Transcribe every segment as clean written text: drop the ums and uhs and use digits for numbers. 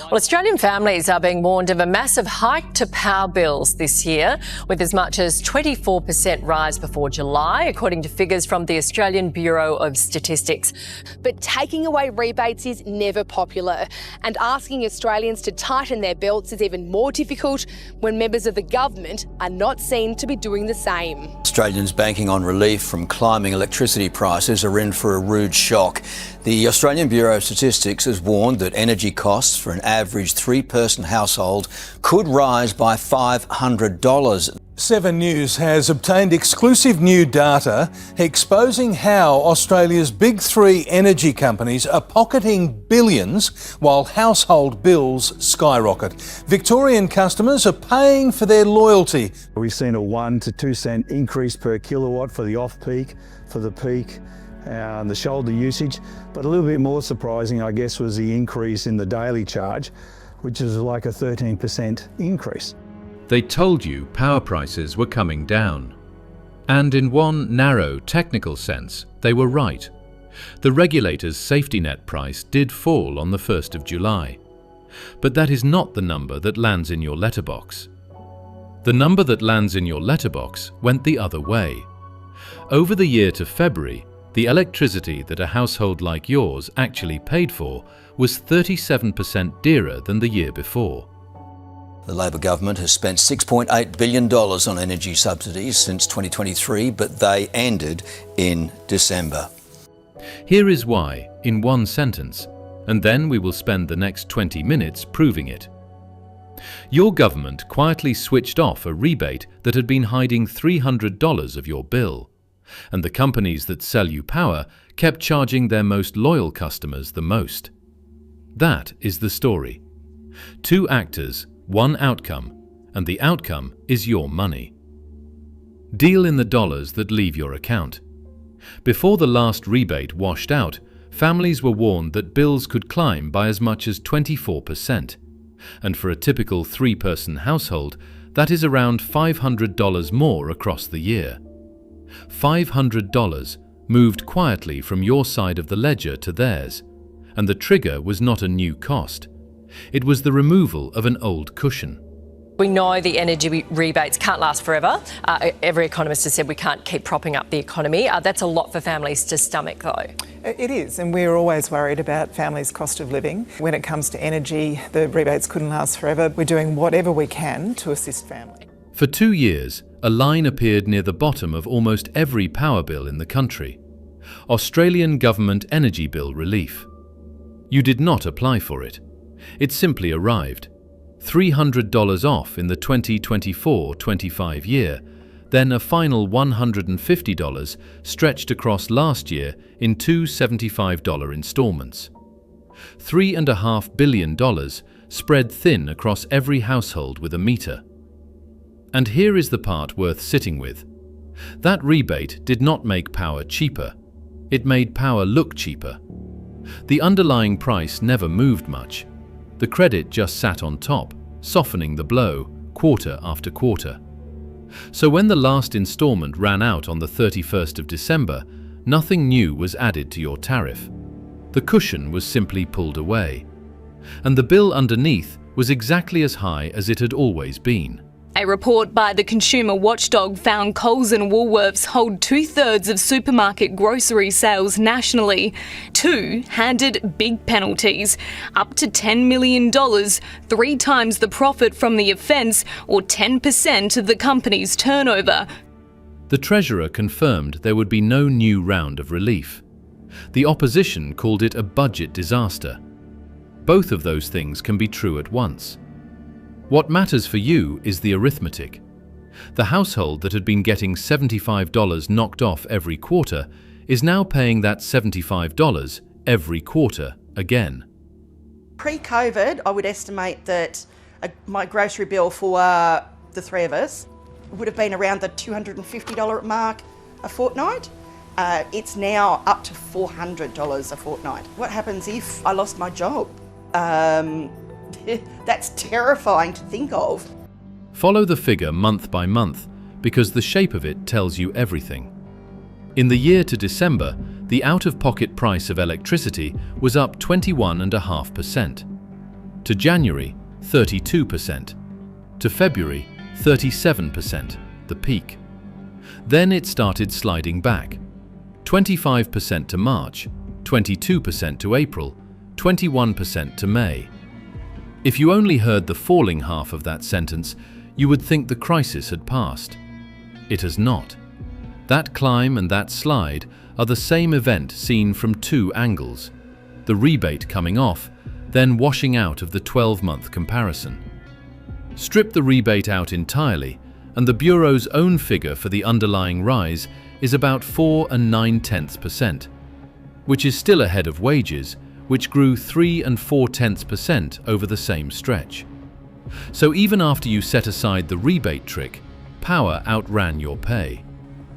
Well, Australian families are being warned of a massive hike to power bills this year, with as much as 24% rise before July, according to figures from the Australian Bureau of Statistics. But taking away rebates is never popular, and asking Australians to tighten their belts is even more difficult when members of the government are not seen to be doing the same. Australians banking on relief from climbing electricity prices are in for a rude shock. The Australian Bureau of Statistics has warned that energy costs for an average three-person household could rise by $500. 7 News has obtained exclusive new data exposing how Australia's big three energy companies are pocketing billions while household bills skyrocket. Victorian customers are paying for their loyalty. We've seen a 1 to 2 cent increase per kilowatt for the off-peak, for the peak, the shoulder usage. But a little bit more surprising, I guess, was the increase in the daily charge, which is like a 13% increase. They told you power prices were coming down. And in one narrow technical sense, they were right. The regulator's safety net price did fall on the 1st of July. But that is not the number that lands in your letterbox. The number that lands in your letterbox went the other way. Over the year to February, the electricity that a household like yours actually paid for was 37% dearer than the year before. The Labor government has spent $6.8 billion on energy subsidies since 2023, but they ended in December. Here is why, in one sentence, and then we will spend the next 20 minutes proving it. Your government quietly switched off a rebate that had been hiding $300 of your bill, and the companies that sell you power kept charging their most loyal customers the most. That is the story. 2 actors, 1 outcome, and the outcome is your money. Deal in the dollars that leave your account. Before the last rebate washed out, families were warned that bills could climb by as much as 24%, and for a typical 3-person household, that is around $500 more across the year. $500 moved quietly from your side of the ledger to theirs, and the trigger was not a new cost. It was the removal of an old cushion. We know the energy rebates can't last forever. Every economist has said we can't keep propping up the economy. That's a lot for families to stomach, though. It is, and we're always worried about families' cost of living. When it comes to energy, the rebates couldn't last forever. We're doing whatever we can to assist families. For 2 years, a line appeared near the bottom of almost every power bill in the country. Australian Government Energy Bill Relief. You did not apply for it. It simply arrived. $300 off in the 2024-25 year, then a final $150 stretched across last year in 2 $75 installments. $3.5 billion spread thin across every household with a meter. And here is the part worth sitting with. That rebate did not make power cheaper. It made power look cheaper. The underlying price never moved much. The credit just sat on top, softening the blow quarter after quarter. So when the last installment ran out on the 31st of December, nothing new was added to your tariff. The cushion was simply pulled away. And the bill underneath was exactly as high as it had always been. A report by the consumer watchdog found Coles and Woolworths hold 2/3 of supermarket grocery sales nationally. 2 handed big penalties, up to $10 million, 3 times the profit from the offence, or 10% of the company's turnover. The Treasurer confirmed there would be no new round of relief. The opposition called it a budget disaster. Both of those things can be true at once. What matters for you is the arithmetic. The household that had been getting $75 knocked off every quarter is now paying that $75 every quarter again. Pre-COVID, I would estimate that my grocery bill for the 3 of us would have been around the $250 mark a fortnight. It's now up to $400 a fortnight. What happens if I lost my job? That's terrifying to think of. Follow the figure month by month, because the shape of it tells you everything. In the year to December, the out-of-pocket price of electricity was up 21.5%. to January, 32%, to February, 37%, the peak. Then it started sliding back, 25% to March, 22% to April, 21% to May. If you only heard the falling half of that sentence, you would think the crisis had passed. It has not. That climb and that slide are the same event seen from two angles, the rebate coming off, then washing out of the 12-month comparison. Strip the rebate out entirely, and the Bureau's own figure for the underlying rise is about 4 9/10%, which is still ahead of wages, which grew 3 4/10% over the same stretch. So even after you set aside the rebate trick, power outran your pay.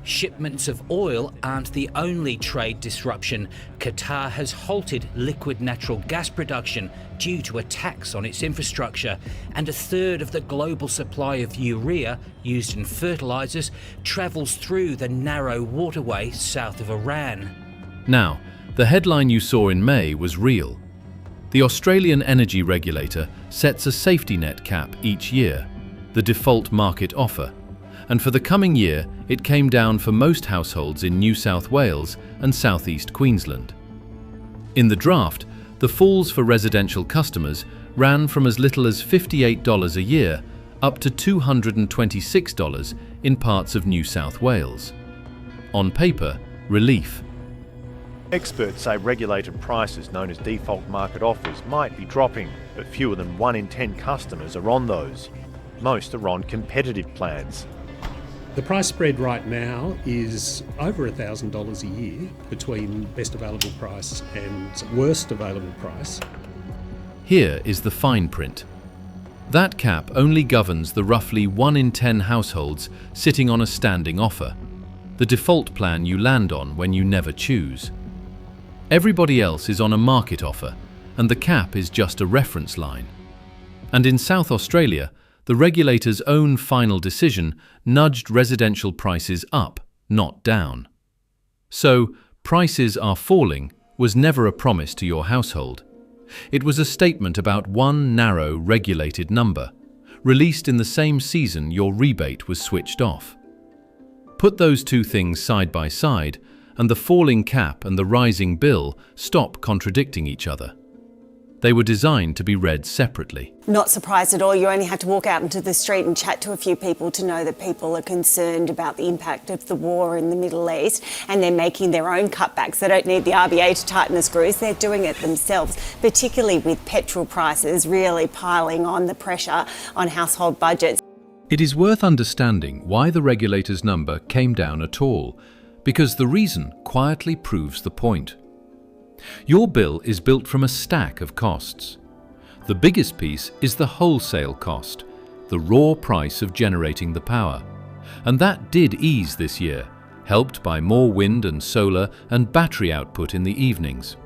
Shipments of oil aren't the only trade disruption. Qatar has halted liquid natural gas production due to attacks on its infrastructure, and a third of the global supply of urea used in fertilisers travels through the narrow waterway south of Iran. Now, the headline you saw in May was real. The Australian Energy Regulator sets a safety net cap each year, the default market offer, and for the coming year it came down for most households in New South Wales and southeast Queensland. In the draft, the falls for residential customers ran from as little as $58 a year up to $226 in parts of New South Wales. On paper, relief. Experts say regulated prices known as default market offers might be dropping, but fewer than 1 in 10 customers are on those. Most are on competitive plans. The price spread right now is over $1,000 a year between best available price and worst available price. Here is the fine print. That cap only governs the roughly 1 in 10 households sitting on a standing offer, the default plan you land on when you never choose. Everybody else is on a market offer, and the cap is just a reference line. And in South Australia, the regulator's own final decision nudged residential prices up, not down. So, prices are falling was never a promise to your household. It was a statement about one narrow, regulated number, released in the same season your rebate was switched off. Put those two things side by side, and the falling cap and the rising bill stop contradicting each other. They were designed to be read separately. Not surprised at all. You only had to walk out into the street and chat to a few people to know that people are concerned about the impact of the war in the Middle East, and they're making their own cutbacks. They don't need the RBA to tighten the screws. They're doing it themselves, particularly with petrol prices really piling on the pressure on household budgets. It is worth understanding why the regulator's number came down at all, because the reason quietly proves the point. Your bill is built from a stack of costs. The biggest piece is the wholesale cost, the raw price of generating the power. And that did ease this year, helped by more wind and solar and battery output in the evenings.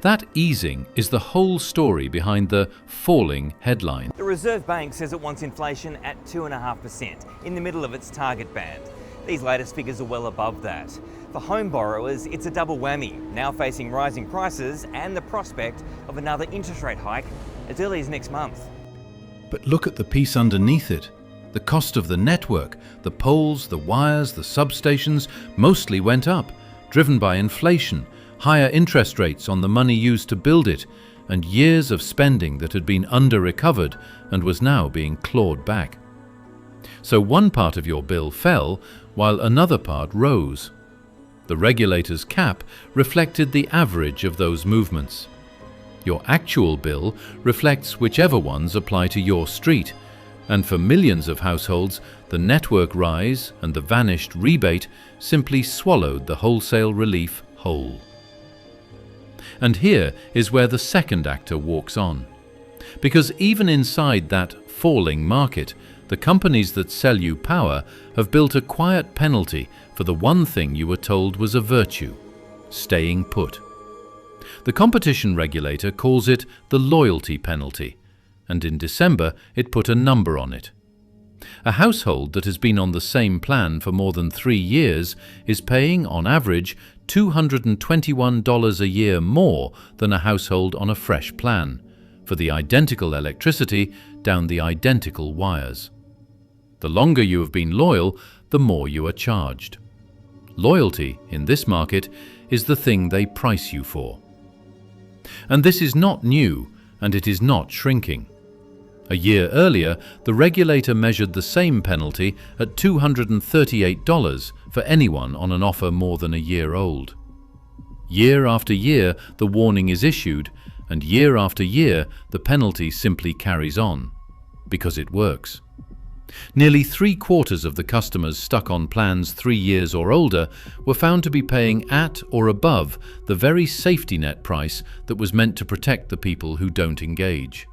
That easing is the whole story behind the falling headline. The Reserve Bank says it wants inflation at 2.5%, in the middle of its target band. These latest figures are well above that. For home borrowers, it's a double whammy, now facing rising prices and the prospect of another interest rate hike as early as next month. But look at the piece underneath it. The cost of the network, the poles, the wires, the substations, mostly went up, driven by inflation, higher interest rates on the money used to build it, and years of spending that had been under-recovered and was now being clawed back. So one part of your bill fell, while another part rose. The regulator's cap reflected the average of those movements. Your actual bill reflects whichever ones apply to your street, and for millions of households, the network rise and the vanished rebate simply swallowed the wholesale relief whole. And here is where the second actor walks on. Because even inside that falling market, the companies that sell you power have built a quiet penalty for the one thing you were told was a virtue: staying put. The competition regulator calls it the loyalty penalty, and in December it put a number on it. A household that has been on the same plan for more than 3 years is paying, on average, $221 a year more than a household on a fresh plan, for the identical electricity down the identical wires. The longer you have been loyal, the more you are charged. Loyalty, in this market, is the thing they price you for. And this is not new, and it is not shrinking. A year earlier, the regulator measured the same penalty at $238 for anyone on an offer more than a year old. Year after year, the warning is issued, and year after year, the penalty simply carries on, because it works. Nearly 3/4 of the customers stuck on plans 3 years or older were found to be paying at or above the very safety net price that was meant to protect the people who don't engage.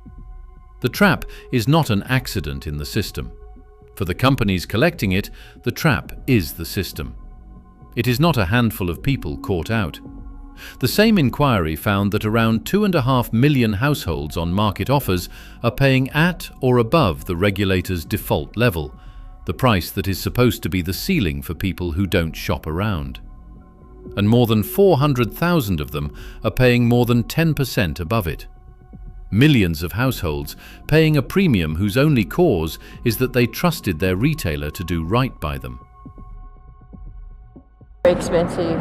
The trap is not an accident in the system. For the companies collecting it, the trap is the system. It is not a handful of people caught out. The same inquiry found that around 2.5 million households on market offers are paying at or above the regulator's default level, the price that is supposed to be the ceiling for people who don't shop around. And more than 400,000 of them are paying more than 10% above it. Millions of households paying a premium whose only cause is that they trusted their retailer to do right by them. Expensive,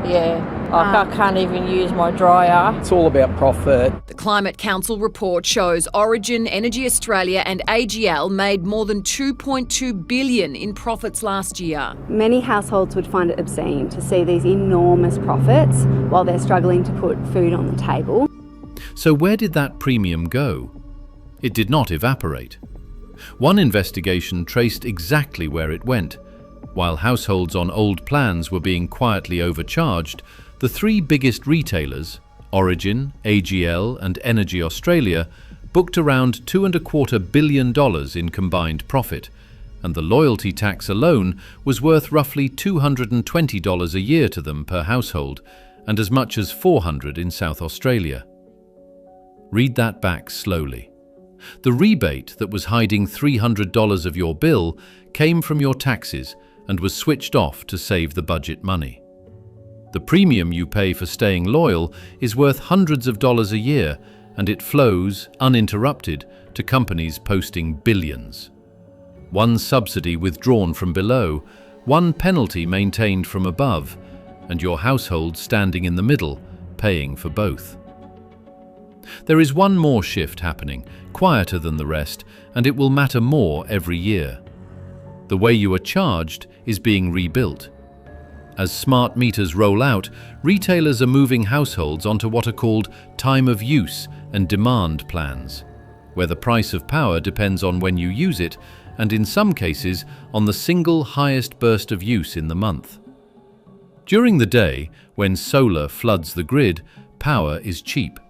yeah. I can't even use my dryer. It's all about profit. The Climate Council report shows Origin, Energy Australia and AGL made more than $2.2 billion in profits last year. Many households would find it obscene to see these enormous profits while they're struggling to put food on the table. So where did that premium go? It did not evaporate. One investigation traced exactly where it went. While households on old plans were being quietly overcharged, the 3 biggest retailers, Origin, AGL and Energy Australia, booked around $2.25 billion in combined profit, and the loyalty tax alone was worth roughly $220 a year to them per household, and as much as $400 in South Australia. Read that back slowly. The rebate that was hiding $300 of your bill came from your taxes and was switched off to save the budget money. The premium you pay for staying loyal is worth hundreds of dollars a year, and it flows, uninterrupted, to companies posting billions. One subsidy withdrawn from below, one penalty maintained from above, and your household standing in the middle, paying for both. There is one more shift happening, quieter than the rest, and it will matter more every year. The way you are charged is being rebuilt. As smart meters roll out, retailers are moving households onto what are called time of use and demand plans, where the price of power depends on when you use it, and in some cases on the single highest burst of use in the month. During the day, when solar floods the grid, power is cheap.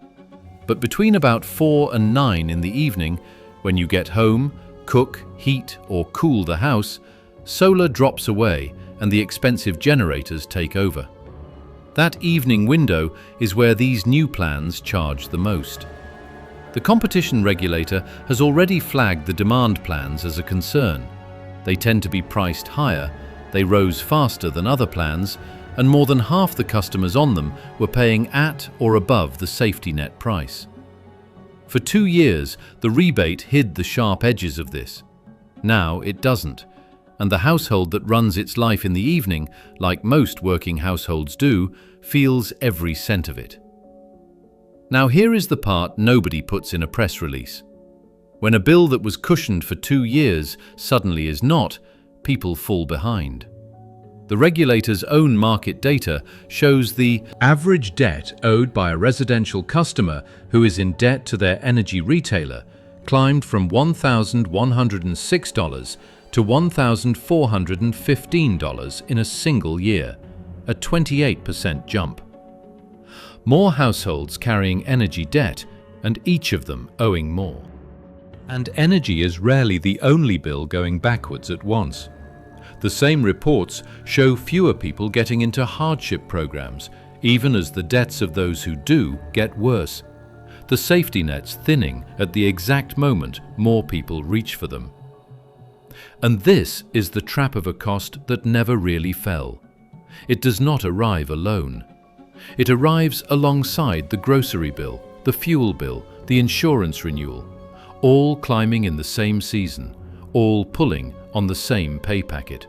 But between about 4 and 9 in the evening, when you get home, cook, heat or cool the house, solar drops away and the expensive generators take over. That evening window is where these new plans charge the most. The competition regulator has already flagged the demand plans as a concern. They tend to be priced higher, they rose faster than other plans, and more than half the customers on them were paying at or above the safety net price. For 2 years, the rebate hid the sharp edges of this. Now it doesn't, and the household that runs its life in the evening, like most working households do, feels every cent of it. Now here is the part nobody puts in a press release. When a bill that was cushioned for 2 years suddenly is not, people fall behind. The regulator's own market data shows the average debt owed by a residential customer who is in debt to their energy retailer climbed from $1,106 to $1,415 in a single year, a 28% jump. More households carrying energy debt, and each of them owing more. And energy is rarely the only bill going backwards at once. The same reports show fewer people getting into hardship programs, even as the debts of those who do get worse. The safety nets thinning at the exact moment more people reach for them. And this is the trap of a cost that never really fell. It does not arrive alone. It arrives alongside the grocery bill, the fuel bill, the insurance renewal, all climbing in the same season, all pulling on the same pay packet.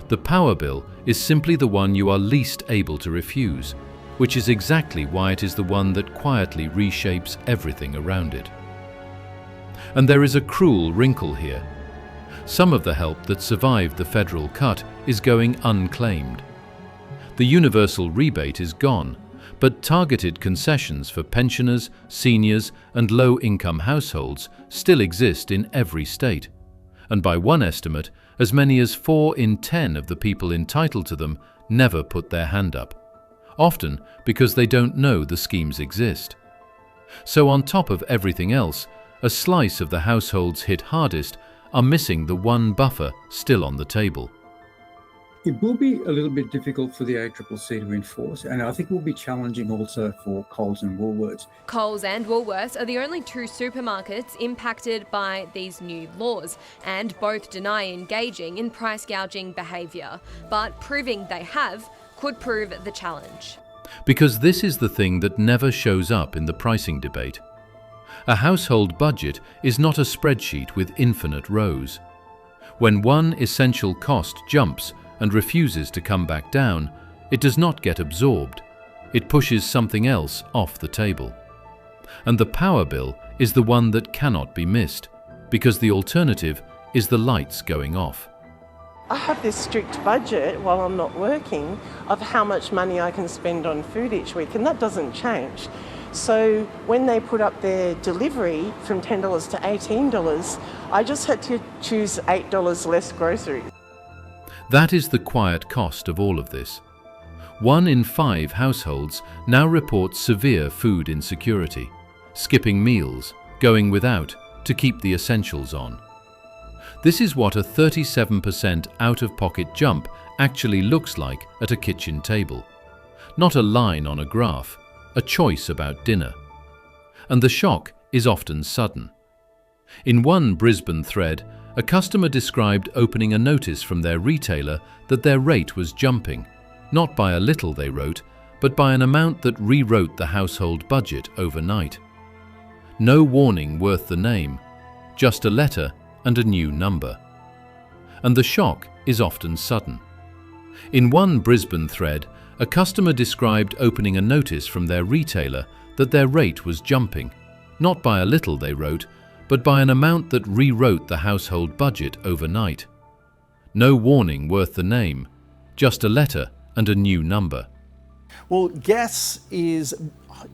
The power bill is simply the one you are least able to refuse, which is exactly why it is the one that quietly reshapes everything around it. And there is a cruel wrinkle here. Some of the help that survived the federal cut is going unclaimed. The universal rebate is gone, but targeted concessions for pensioners, seniors, and low-income households still exist in every state. And by one estimate, as many as 4 in 10 of the people entitled to them never put their hand up, often because they don't know the schemes exist. So on top of everything else, a slice of the households hit hardest are missing the one buffer still on the table. It will be a little bit difficult for the ACCC to enforce, and I think it will be challenging also for Coles and Woolworths. Coles and Woolworths are the only two supermarkets impacted by these new laws, and both deny engaging in price gouging behaviour. But proving they have could prove the challenge. Because this is the thing that never shows up in the pricing debate. A household budget is not a spreadsheet with infinite rows. When one essential cost jumps and refuses to come back down, it does not get absorbed. It pushes something else off the table. And the power bill is the one that cannot be missed, because the alternative is the lights going off. I have this strict budget while I'm not working of how much money I can spend on food each week, and that doesn't change. So when they put up their delivery from $10 to $18, I just had to choose $8 less groceries. That is the quiet cost of all of this. 1 in 5 households now report severe food insecurity, skipping meals, going without to keep the essentials on. This is what a 37% out-of-pocket jump actually looks like at a kitchen table. Not a line on a graph, a choice about dinner. And the shock is often sudden. In one Brisbane thread, a customer described opening a notice from their retailer that their rate was jumping, not by a little, they wrote, but by an amount that rewrote the household budget overnight. No warning worth the name, just a letter and a new number. And the shock is often sudden. In one Brisbane thread, a customer described opening a notice from their retailer that their rate was jumping, not by a little, they wrote, but by an amount that rewrote the household budget overnight. No warning worth the name, just a letter and a new number. Well, gas is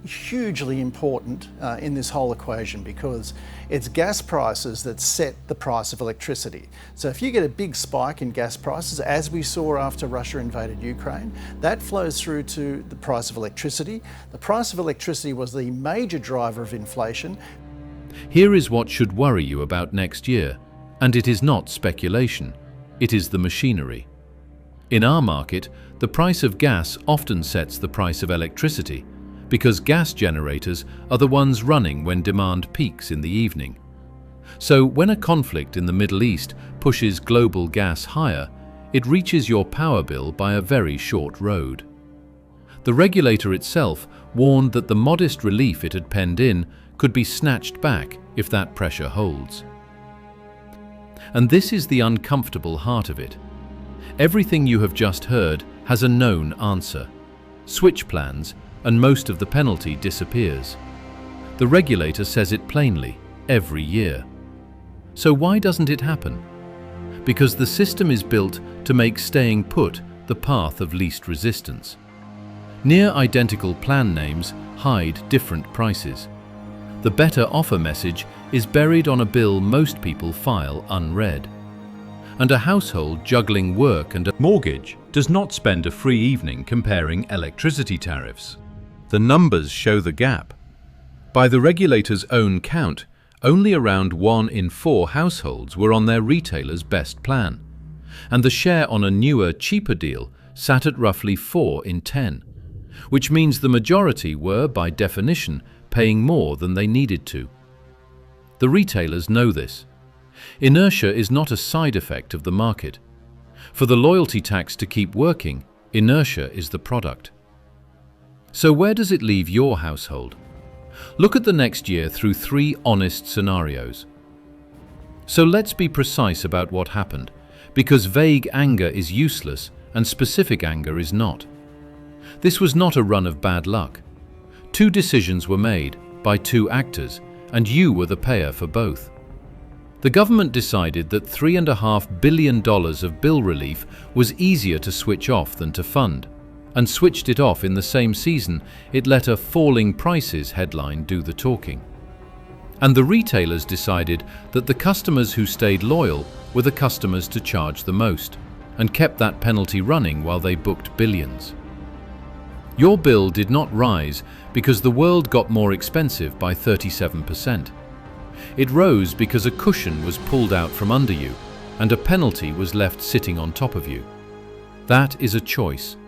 hugely important in this whole equation because it's gas prices that set the price of electricity. So if you get a big spike in gas prices, as we saw after Russia invaded Ukraine, that flows through to the price of electricity. The price of electricity was the major driver of inflation. Here is what should worry you about next year, and it is not speculation, it is the machinery. In our market, the price of gas often sets the price of electricity, because gas generators are the ones running when demand peaks in the evening. So when a conflict in the Middle East pushes global gas higher, it reaches your power bill by a very short road. The regulator itself warned that the modest relief it had penned in could be snatched back if that pressure holds. And this is the uncomfortable heart of it. Everything you have just heard has a known answer. Switch plans, and most of the penalty disappears. The regulator says it plainly, every year. So why doesn't it happen? Because the system is built to make staying put the path of least resistance. Near identical plan names hide different prices. The better offer message is buried on a bill most people file unread. And a household juggling work and a mortgage does not spend a free evening comparing electricity tariffs. The numbers show the gap. By the regulator's own count, only around 1 in 4 households were on their retailer's best plan, and the share on a newer, cheaper deal sat at roughly 4 in 10, which means the majority were, by definition, paying more than they needed to. The retailers know this. Inertia is not a side effect of the market. For the loyalty tax to keep working, inertia is the product. So where does it leave your household? Look at the next year through 3 honest scenarios. So let's be precise about what happened, because vague anger is useless and specific anger is not. This was not a run of bad luck. 2 decisions were made by 2 actors, and you were the payer for both. The government decided that $3.5 billion of bill relief was easier to switch off than to fund, and switched it off in the same season it let a falling prices headline do the talking. And the retailers decided that the customers who stayed loyal were the customers to charge the most, and kept that penalty running while they booked billions. Your bill did not rise because the world got more expensive by 37%. It rose because a cushion was pulled out from under you, and a penalty was left sitting on top of you. That is a choice.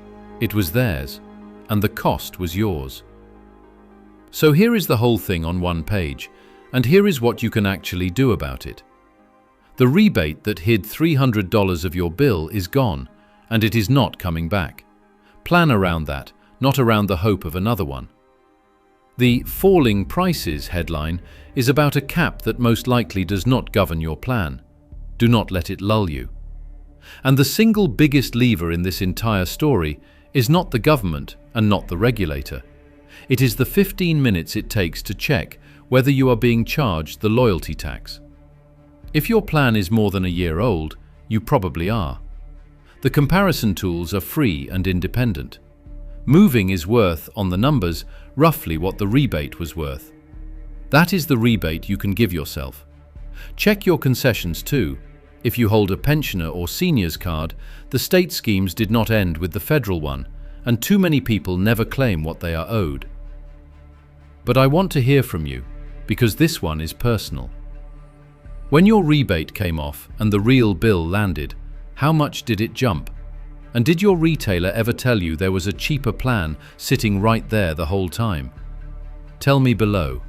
It was theirs, and the cost was yours. So here is the whole thing on one page, and here is what you can actually do about it. The rebate that hid $300 of your bill is gone, and it is not coming back. Plan around that, not around the hope of another one. The falling prices headline is about a cap that most likely does not govern your plan. Do not let it lull you. And the single biggest lever in this entire story is not the government and not the regulator. It is the 15 minutes it takes to check whether you are being charged the loyalty tax. If your plan is more than a year old, you probably are. The comparison tools are free and independent. Moving is worth, on the numbers, roughly what the rebate was worth. That is the rebate you can give yourself. Check your concessions too. If you hold a pensioner or seniors card, the state schemes did not end with the federal one, and too many people never claim what they are owed. But I want to hear from you, because this one is personal. When your rebate came off and the real bill landed, how much did it jump? And did your retailer ever tell you there was a cheaper plan sitting right there the whole time? Tell me below.